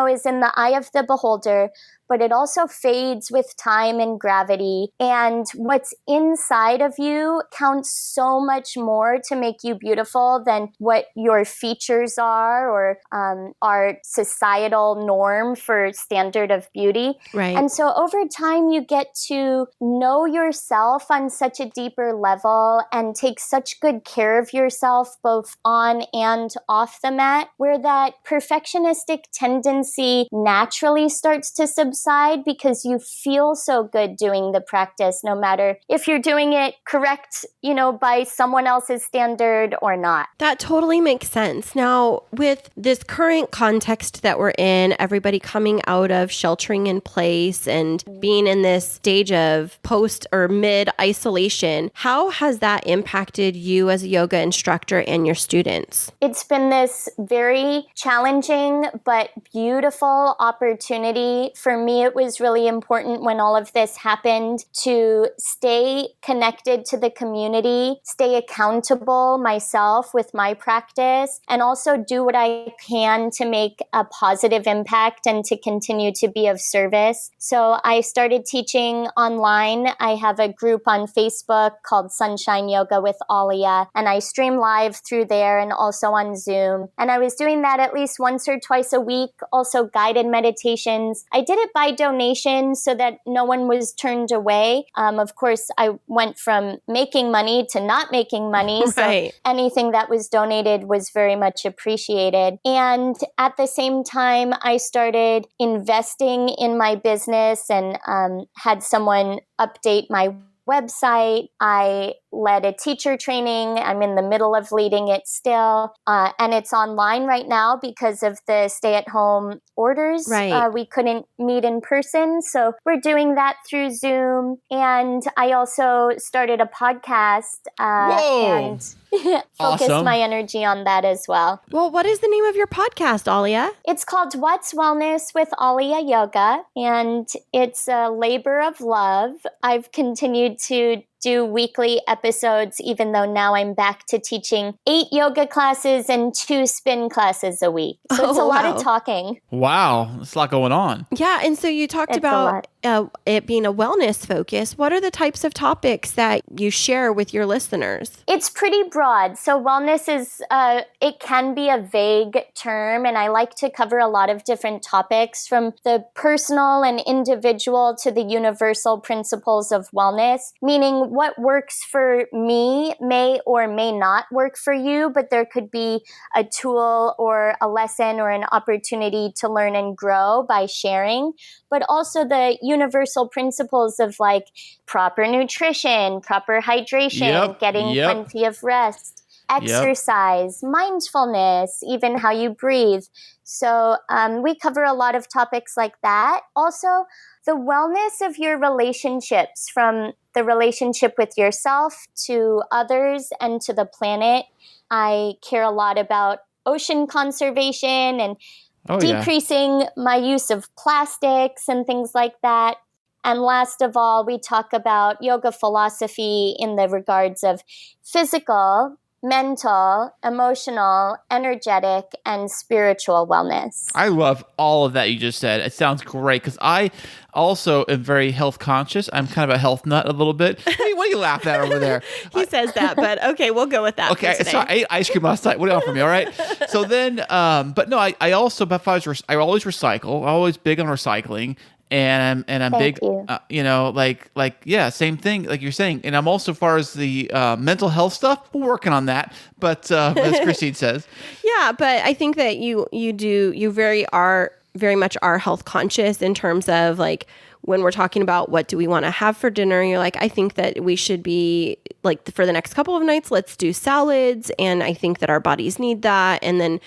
is in the eye of the beholder, but it also fades with time and gravity. And what's inside of you counts so much more to make you beautiful than what your features are or our societal norm for standard of beauty. Right. And so over time, you get to know yourself on such a deeper level and take such good care of yourself, both on and off the mat, where that perfectionistic tendency hesitancy naturally starts to subside because you feel so good doing the practice, no matter if you're doing it correct, by someone else's standard or not. That totally makes sense. Now, with this current context that we're in, everybody coming out of sheltering in place and being in this stage of post or mid isolation, how has that impacted you as a yoga instructor and your students? It's been this very challenging but beautiful opportunity. For me, it was really important when all of this happened to stay connected to the community, stay accountable myself with my practice, and also do what I can to make a positive impact and to continue to be of service. So I started teaching online. I have a group on Facebook called Sunshine Yoga with Ahlia, and I stream live through there and also on Zoom. And I was doing that at least once or twice a week, also guided meditations. I did it by donation so that no one was turned away. Of course, I went from making money to not making money. Right. So anything that was donated was very much appreciated. And at the same time, I started investing in my business and had someone update my website. I led a teacher training. I'm in the middle of leading it still. And it's online right now because of the stay-at-home orders. Right. We couldn't meet in person. So we're doing that through Zoom. And I also started a podcast and focused Awesome. my energy on that as well. Well, what is the name of your podcast, Ahlia? It's called What's Wellness with Ahlia Yoga, and it's a labor of love. I've continued to do weekly episodes, even though now I'm back to teaching 8 yoga classes and 2 spin classes a week. So it's a lot of talking. Wow. There's a lot going on. Yeah, and so you talked It's about it being a wellness focus. What are the types of topics that you share with your listeners? It's pretty broad. So wellness is, it can be a vague term, and I like to cover a lot of different topics from the personal and individual to the universal principles of wellness, meaning what works for me may or may not work for you, but there could be a tool or a lesson or an opportunity to learn and grow by sharing, but also the universal principles of like proper nutrition, proper hydration, getting plenty of rest, exercise, mindfulness, even how you breathe. So we cover a lot of topics like that. Also, the wellness of your relationships, from the relationship with yourself to others and to the planet. I care a lot about ocean conservation and decreasing my use of plastics and things like that. And last of all, we talk about yoga philosophy in the regards of physical, mental, emotional, energetic, and spiritual wellness. I love all of that you just said. It sounds great because I also am very health conscious. I'm kind of a health nut a little bit. What are you laughing at over there? He says that, but okay, we'll go with that. Okay, so I ate ice cream last night. What do you want from me? All right. So then, but no, I also, I always recycle. I'm always big on recycling. And I'm Thank big, you. same thing, like you're saying. And I'm also, as far as the mental health stuff, we're working on that. But as Christine says, yeah, but I think that you very much are health conscious in terms of like when we're talking about what do we want to have for dinner. You're like, I think that we should be like for the next couple of nights, let's do salads, and I think that our bodies need that. And then,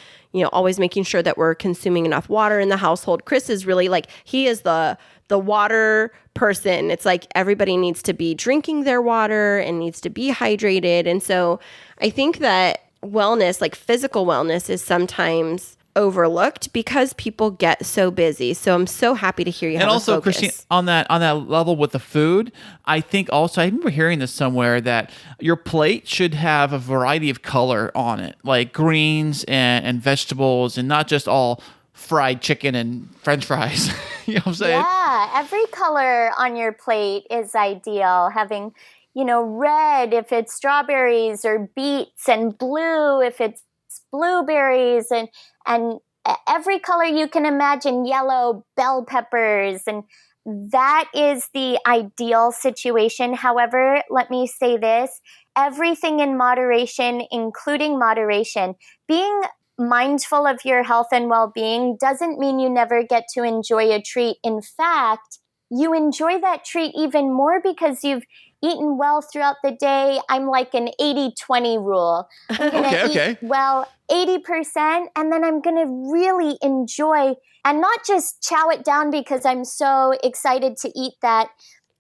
always making sure that we're consuming enough water in the household. Kris is really like, he is the water person. It's like everybody needs to be drinking their water and needs to be hydrated. And so I think that wellness, like physical wellness, is sometimes overlooked because people get so busy. So I'm so happy to hear you have and also, a focus. Christine, on that level with the food, I think also, I remember hearing this somewhere, that your plate should have a variety of color on it, like greens and vegetables, and not just all fried chicken and French fries. You know what I'm saying? Yeah, every color on your plate is ideal. Having, red if it's strawberries or beets, and blue if it's blueberries, and every color you can imagine, yellow, bell peppers, and that is the ideal situation. However, let me say this, everything in moderation, including moderation. Being mindful of your health and well-being doesn't mean you never get to enjoy a treat. In fact, you enjoy that treat even more because you've eaten well throughout the day. I'm like an 80-20 rule. I'm going to eat well 80%, and then I'm going to really enjoy and not just chow it down because I'm so excited to eat that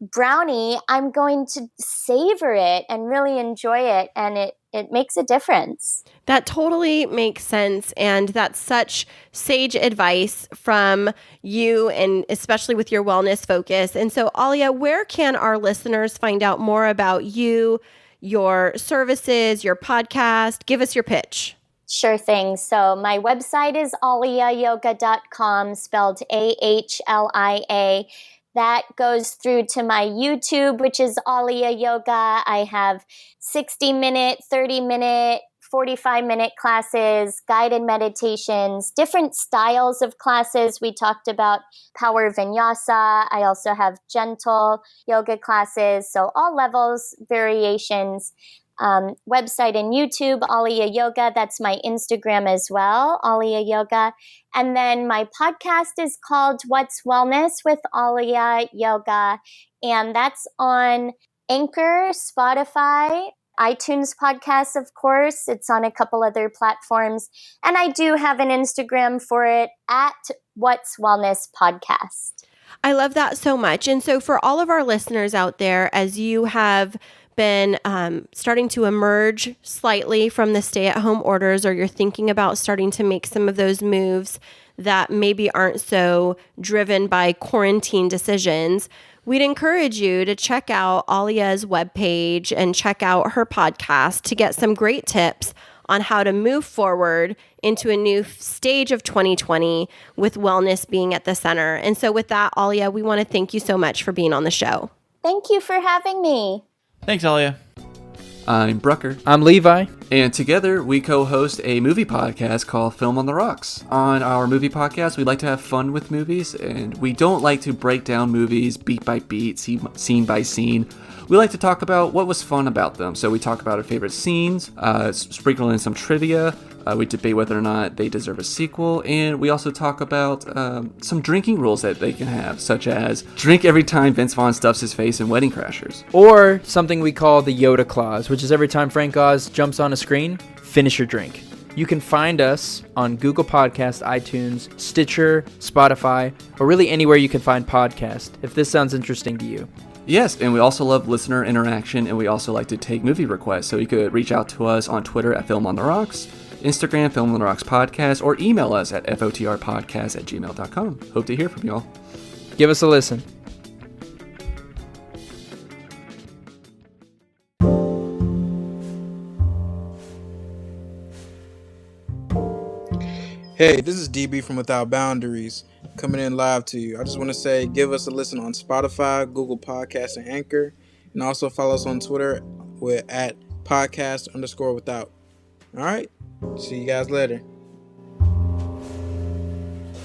brownie. I'm going to savor it and really enjoy it, and it makes a difference. That totally makes sense. And that's such sage advice from you, and especially with your wellness focus. And so, Ahlia, where can our listeners find out more about you, your services, your podcast? Give us your pitch. Sure thing. So my website is ahliayoga.com, spelled AHLIA. That goes through to my YouTube, which is Ahlia Yoga. I have 60-minute, 30-minute, 45-minute classes, guided meditations, different styles of classes. We talked about power vinyasa. I also have gentle yoga classes. So all levels, variations. Website and YouTube, Ahlia Yoga. That's my Instagram as well, Ahlia Yoga. And then my podcast is called What's Wellness with Ahlia Yoga. And that's on Anchor, Spotify, iTunes podcasts, of course. It's on a couple other platforms. And I do have an Instagram for it at What's Wellness Podcast. I love that so much. And so for all of our listeners out there, as you have been starting to emerge slightly from the stay-at-home orders, or you're thinking about starting to make some of those moves that maybe aren't so driven by quarantine decisions, we'd encourage you to check out Ahlia's webpage and check out her podcast to get some great tips on how to move forward into a new stage of 2020 with wellness being at the center. And so with that, Ahlia, we want to thank you so much for being on the show. Thank you for having me. Thanks, Ahlia. I'm Brucker. I'm Levi. And together we co-host a movie podcast called Film on the Rocks. On our movie podcast, we like to have fun with movies, and we don't like to break down movies beat by beat, scene by scene. We like to talk about what was fun about them. So we talk about our favorite scenes, sprinkle in some trivia. We debate whether or not they deserve a sequel, and we also talk about some drinking rules that they can have, such as drink every time Vince Vaughn stuffs his face in Wedding Crashers. Or something we call the Yoda clause, which is every time Frank Oz jumps on a screen, finish your drink. You can find us on Google Podcast, iTunes, Stitcher, Spotify, or really anywhere you can find podcasts, if this sounds interesting to you. Yes, and we also love listener interaction, and we also like to take movie requests, so you could reach out to us on Twitter at Film on the Rocks, Instagram, Film on the Rocks Podcast, or email us at fotrpodcast@gmail.com. Hope to hear from y'all. Give us a listen. Hey, this is DB from Without Boundaries, coming in live to you. I just want to say give us a listen on Spotify, Google Podcasts, and Anchor, and also follow us on Twitter with @podcast_without. All right, see you guys later.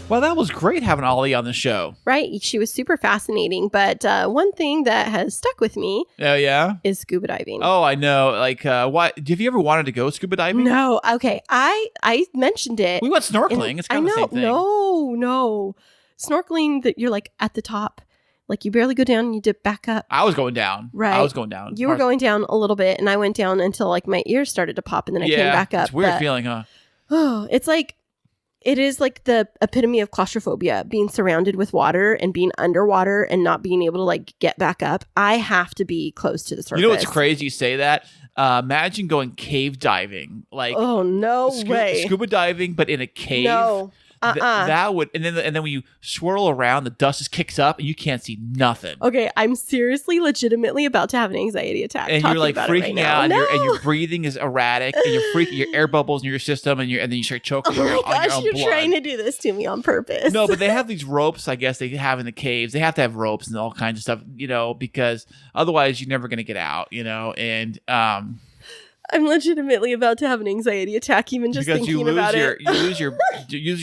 Well, that was great having Ahlia on the show. Right? She was super fascinating. But one thing that has stuck with me is scuba diving. Oh, I know. Like, what? Have you ever wanted to go scuba diving? No. Okay. I mentioned it. We went snorkeling. It's kind of the same thing. No. Snorkeling, that you're like at the top. Like you barely go down and you dip back up. I was going down. Right. I was going down. You were going down a little bit, and I went down until like my ears started to pop, and then I came back up. It's a weird feeling, huh? Oh, it is like the epitome of claustrophobia, being surrounded with water and being underwater and not being able to like get back up. I have to be close to the surface. You know what's crazy? You say that. Imagine going cave diving. Like, oh, no way. Scuba diving, but in a cave. No. That would, and then when you swirl around, the dust just kicks up and you can't see nothing. Okay, I'm seriously, legitimately about to have an anxiety attack. And you're like freaking out, no. and your breathing is erratic, and you're freaking, your air bubbles in your system, and then you start choking on your own you're blood. Trying to do this to me on purpose. No, but they have these ropes. I guess they have in the caves. They have to have ropes and all kinds of stuff, because otherwise you're never gonna get out, and I'm legitimately about to have an anxiety attack even just thinking about it. You lose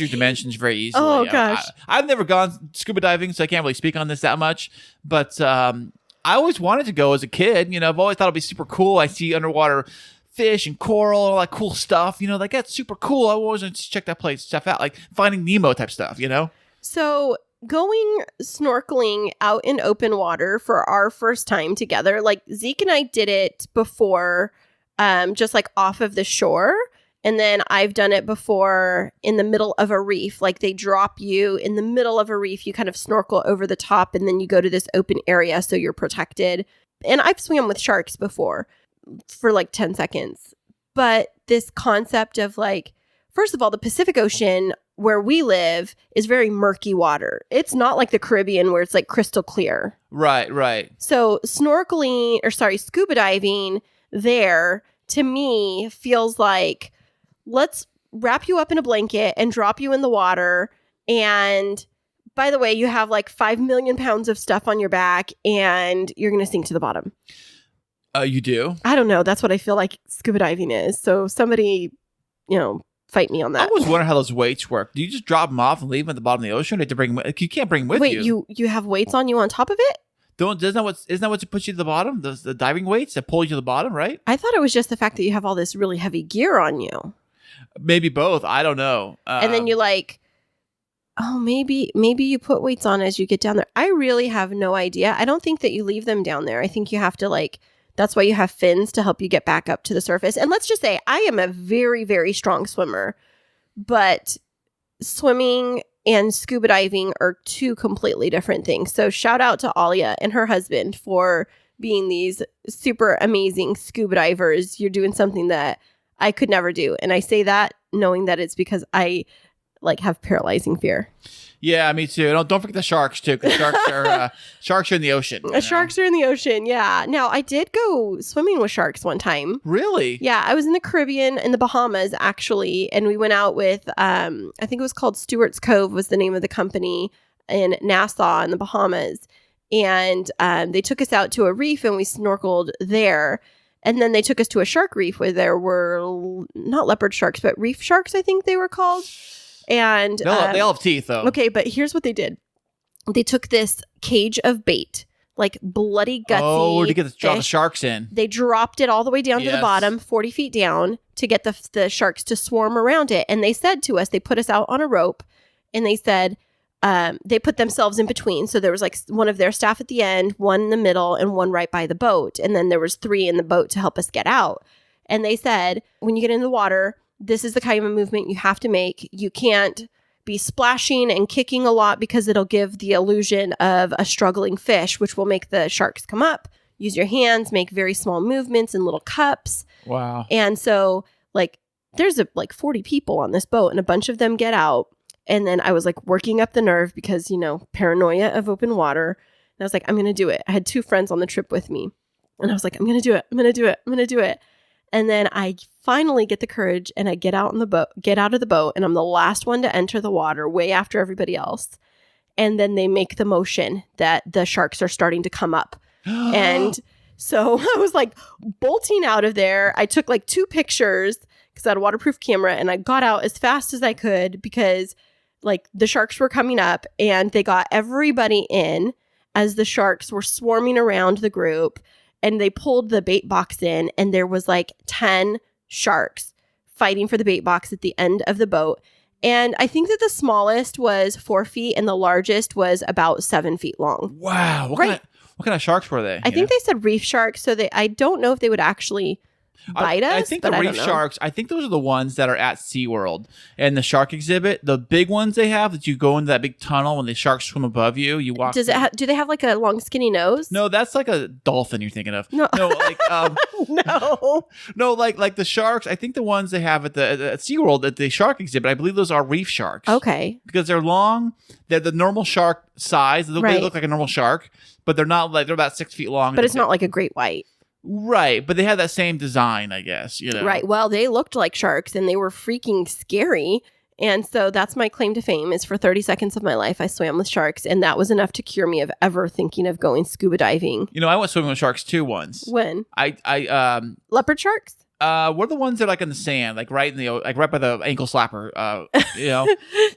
your dimensions very easily. Oh, gosh. I've never gone scuba diving, so I can't really speak on this that much. But I always wanted to go as a kid. I've always thought it'd be super cool. I see underwater fish and coral and all that cool stuff. Like that's super cool. I always want to check that place stuff out, like Finding Nemo type stuff. So going snorkeling out in open water for our first time together, like Zeke and I did it before, just like off of the shore. And then I've done it before in the middle of a reef. Like they drop you in the middle of a reef, you kind of snorkel over the top, and then you go to this open area so you're protected. And I've swam with sharks before for like 10 seconds. But this concept of like, first of all, the Pacific Ocean where we live is very murky water. It's not like the Caribbean where it's like crystal clear. Right. So scuba diving there to me feels like, let's wrap you up in a blanket and drop you in the water. And by the way, you have like 5 million pounds of stuff on your back and you're going to sink to the bottom. You do? I don't know. That's what I feel like scuba diving is. So somebody, fight me on that. I always wonder how those weights work. Do you just drop them off and leave them at the bottom of the ocean? Or do you you can't bring them with you. Wait, you have weights on you on top of it? Isn't that what puts you to the bottom? The diving weights that pull you to the bottom, right? I thought it was just the fact that you have all this really heavy gear on you. Maybe both. I don't know. And then you maybe you put weights on as you get down there. I really have no idea. I don't think that you leave them down there. I think you have to that's why you have fins to help you get back up to the surface. And let's just say I am a very, very strong swimmer, but swimming and scuba diving are two completely different things. So shout out to Ahlia and her husband for being these super amazing scuba divers. You're doing something that I could never do. And I say that knowing that it's because I have paralyzing fear. Yeah, me too. Don't forget the sharks too, because sharks are in the ocean. Sharks are in the ocean. Yeah. Now I did go swimming with sharks one time. Really? Yeah, I was in the Caribbean, in the Bahamas actually, and we went out with I think it was called Stewart's Cove was the name of the company in Nassau in the Bahamas, and they took us out to a reef and we snorkeled there. And then they took us to a shark reef where there were not leopard sharks, but reef sharks, I think they were called. And they all have teeth, though. Okay, but here's what they did. They took this cage of bait, like bloody, gutsy. Oh, to draw the sharks in. They dropped it all the way down to the bottom, 40 feet down, to get the sharks to swarm around it. And they said to us, they put us out on a rope, and they said they put themselves in between. So there was one of their staff at the end, one in the middle, and one right by the boat. And then there was 3 in the boat to help us get out. And they said, when you get in the water, this is the kind of movement you have to make. You can't be splashing and kicking a lot because it'll give the illusion of a struggling fish, which will make the sharks come up. Use your hands, make very small movements in little cups. Wow. And so there's 40 people on this boat and a bunch of them get out. And then I was working up the nerve because, paranoia of open water. And I was like, I'm going to do it. I had 2 friends on the trip with me. And I was like, I'm going to do it. I'm going to do it. I'm going to do it. And then I finally get the courage and I get out of the boat, and I'm the last one to enter the water way after everybody else. And then they make the motion that the sharks are starting to come up. And so I was bolting out of there. I took 2 pictures because I had a waterproof camera, and I got out as fast as I could because the sharks were coming up, and they got everybody in as the sharks were swarming around the group. And they pulled the bait box in, and there was 10 sharks fighting for the bait box at the end of the boat. And I think that the smallest was 4 feet and the largest was about 7 feet long. Wow. What kind of sharks were they? I think they said reef sharks. So I don't know if they would actually bite us. I think the reef sharks, I think those are the ones that are at SeaWorld and the shark exhibit. The big ones they have that you go into that big tunnel when the sharks swim above you. You walk. Do they have a long skinny nose? No, that's a dolphin you're thinking of. No, no, like the sharks. I think the ones they have at SeaWorld at the shark exhibit, I believe those are reef sharks. Okay, because they're long. They're the normal shark size. They look like a normal shark, but they're not they're about 6 feet long. But it's not like a great white. Right, but they had that same design, I guess, Right, well, they looked like sharks and they were freaking scary. And so that's my claim to fame is for 30 seconds of my life, I swam with sharks. And that was enough to cure me of ever thinking of going scuba diving. I went swimming with sharks too once. When? Leopard sharks? We're the ones that are in the sand, right by the ankle slapper,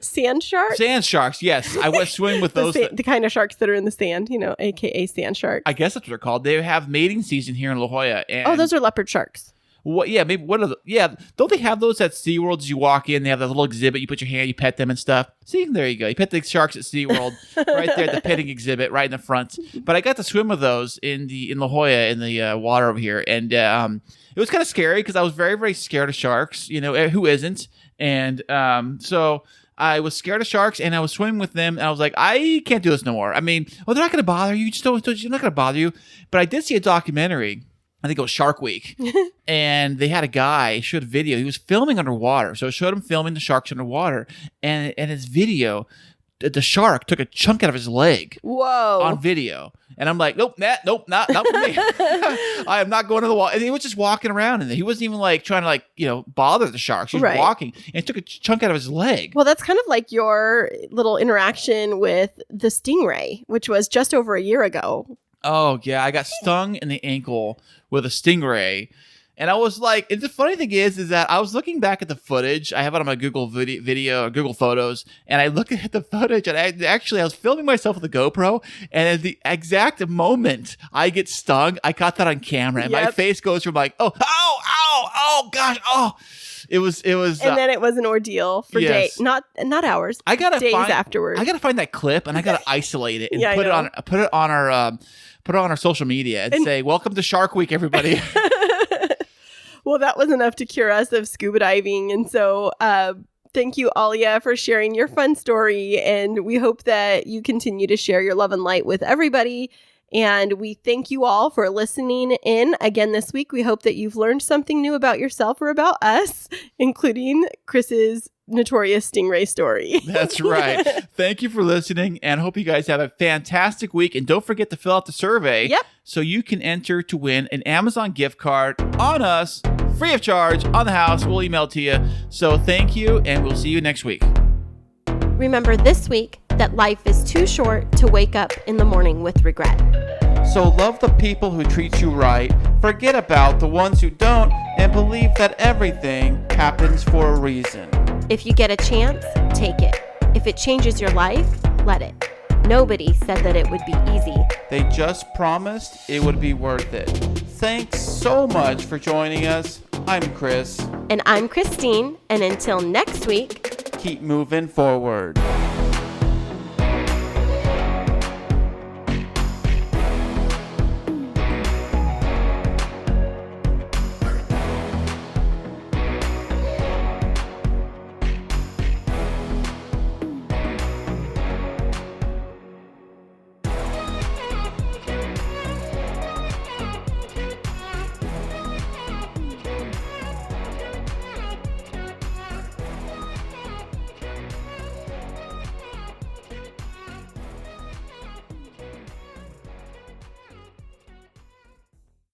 Sand sharks? Sand sharks, yes. I went swimming with those. The kind of sharks that are in the sand, AKA sand sharks. I guess that's what they're called. They have mating season here in La Jolla. And those are leopard sharks. What? Yeah, maybe what are the? Yeah, don't they have those at SeaWorld? As you walk in, they have that little exhibit. You put your hand, you pet them and stuff. See, there you go. You pet the sharks at SeaWorld, right there at the petting exhibit, right in the front. But I got to swim with those in La Jolla in the water over here, and it was kind of scary because I was very, very scared of sharks. You know, who isn't? And so I was scared of sharks, and I was swimming with them, and I was like, I can't do this no more. I mean, they're not going to bother you. They're not going to bother you. But I did see a documentary. I think it was Shark Week, and they had a guy showed a video. He was filming underwater, so it showed him filming the sharks underwater, and his video, the shark took a chunk out of his leg. Whoa! On video, and I'm like, nope, not for me. I am not going to the water. And he was just walking around, and he wasn't even like trying to bother the sharks. He was walking, and it took a chunk out of his leg. Well, that's kind of like your little interaction with the stingray, which was just over a year ago. Oh, yeah. I got stung in the ankle with a stingray. And I was like, and the funny thing is that I was looking back at the footage. I have it on my Google video or Google Photos. And I look at the footage, and I was filming myself with a GoPro. And at the exact moment I get stung, I caught that on camera. And my face goes from like, oh, gosh, oh. It was, and then it was an ordeal for days, not hours. I gotta days afterwards. I gotta find that clip, and I gotta isolate it and put it on our social media and say, "Welcome to Shark Week, everybody." Well, that was enough to cure us of scuba diving, and so thank you, Ahlia, for sharing your fun story, and we hope that you continue to share your love and light with everybody. And we thank you all for listening in again this week. We hope that you've learned something new about yourself or about us, including Chris's notorious stingray story. That's right. Thank you for listening, and hope you guys have a fantastic week. And don't forget to fill out the survey so you can enter to win an Amazon gift card on us, free of charge, on the house. We'll email it to you. So thank you, and we'll see you next week. Remember this week that life is too short to wake up in the morning with regret. So love the people who treat you right, forget about the ones who don't, and believe that everything happens for a reason. If you get a chance, take it. If it changes your life, let it. Nobody said that it would be easy. They just promised it would be worth it. Thanks so much for joining us. I'm Kris. And I'm Christine. And until next week, keep moving forward.